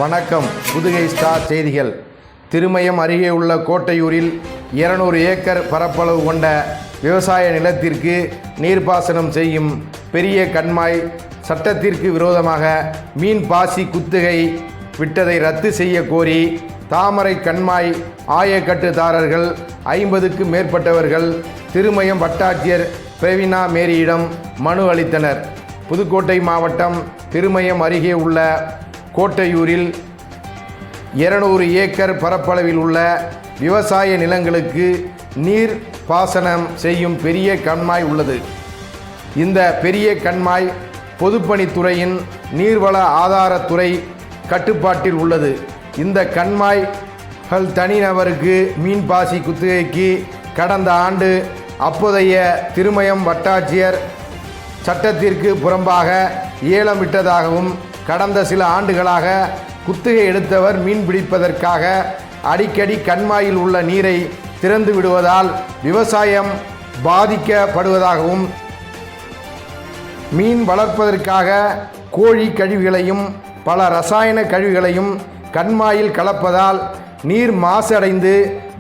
வணக்கம். புதுகை ஸ்டார் செய்திகள். திருமயம் அருகே உள்ள கோட்டையூரில் 200 ஏக்கர் பரப்பளவு கொண்ட விவசாய நிலத்திற்கு நீர்ப்பாசனம் செய்யும் பெரிய கண்மாய் சட்டத்திற்கு விரோதமாக மீன் பாசி குத்தகை விட்டதை ரத்து செய்ய கோரி தாமரை கண்மாய் ஆயக்கட்டுதாரர்கள் 50க்கும் மேற்பட்டவர்கள் திருமயம் வட்டாட்சியர் பிரவீனா மேரியிடம் மனு அளித்தனர். புதுக்கோட்டை மாவட்டம் திருமயம் அருகே உள்ள கோட்டையூரில் 200 ஏக்கர் பரப்பளவில் உள்ள விவசாய நிலங்களுக்கு நீர் பாசனம் செய்யும் பெரிய கண்மாய் உள்ளது. இந்த பெரிய கண்மாய் பொதுப்பணித்துறையின் நீர்வள ஆதாரத்துறை கட்டுப்பாட்டில் உள்ளது. இந்த கண்மாய்கள் தனிநபருக்கு மீன்பாசி குத்தகைக்கு கடந்த ஆண்டு அப்போதைய திருமயம் வட்டாட்சியர் சட்டத்திற்கு புறம்பாக ஏலம் விட்டதாகவும் கடந்த சில ஆண்டுகளாக குத்தகை எடுத்தவர் மீன் பிடிப்பதற்காக அடிக்கடி கண்மாயில் உள்ள நீரை திறந்து விடுவதால் விவசாயம் பாதிக்கப்படுவதாகவும் மீன் வளர்ப்பதற்காக கோழி கழிவுகளையும் பல ரசாயன கழிவுகளையும் கண்மாயில் கலப்பதால் நீர் மாசடைந்து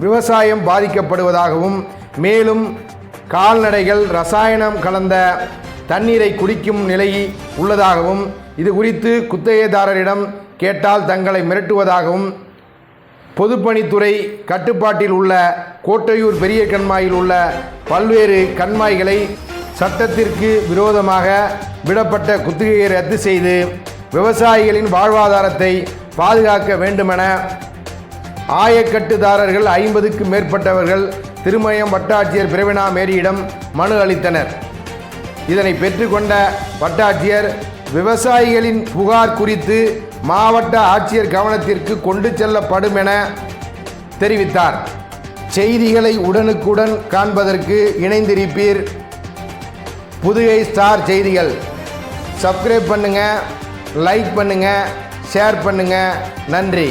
விவசாயம் பாதிக்கப்படுவதாகவும் மேலும் கால்நடைகள் ரசாயனம் கலந்த தண்ணீரை குடிக்கும் நிலை உள்ளதாகவும் இது குறித்து குத்தகைதாரரிடம் கேட்டால் தங்களை மிரட்டுவதாகவும் பொதுப்பணித்துறை கட்டுப்பாட்டில் உள்ள கோட்டையூர் பெரிய கண்மாயில் உள்ள பல்வேறு கண்மாய்களை சட்டத்திற்கு விரோதமாக விடப்பட்ட குத்தகையை ரத்து செய்து விவசாயிகளின் வாழ்வாதாரத்தை பாதுகாக்க வேண்டுமென ஆயக்கட்டுதாரர்கள் 50க்கும் மேற்பட்டவர்கள் திருமயம் வட்டாட்சியர் பிரவீனா மேரியிடம் மனு அளித்தனர். இதனை பெற்றுக்கொண்ட வட்டாட்சியர் விவசாயிகளின் புகார் குறித்து மாவட்ட ஆட்சியர் கவனத்திற்கு கொண்டு செல்லப்படும் என தெரிவித்தார். செய்திகளை உடனுக்குடன் காண்பதற்கு இணைந்திருப்பீர். புதுகை ஸ்டார் செய்திகள். சப்ஸ்கிரைப் பண்ணுங்க, லைக் பண்ணுங்க, ஷேர் பண்ணுங்க. நன்றி.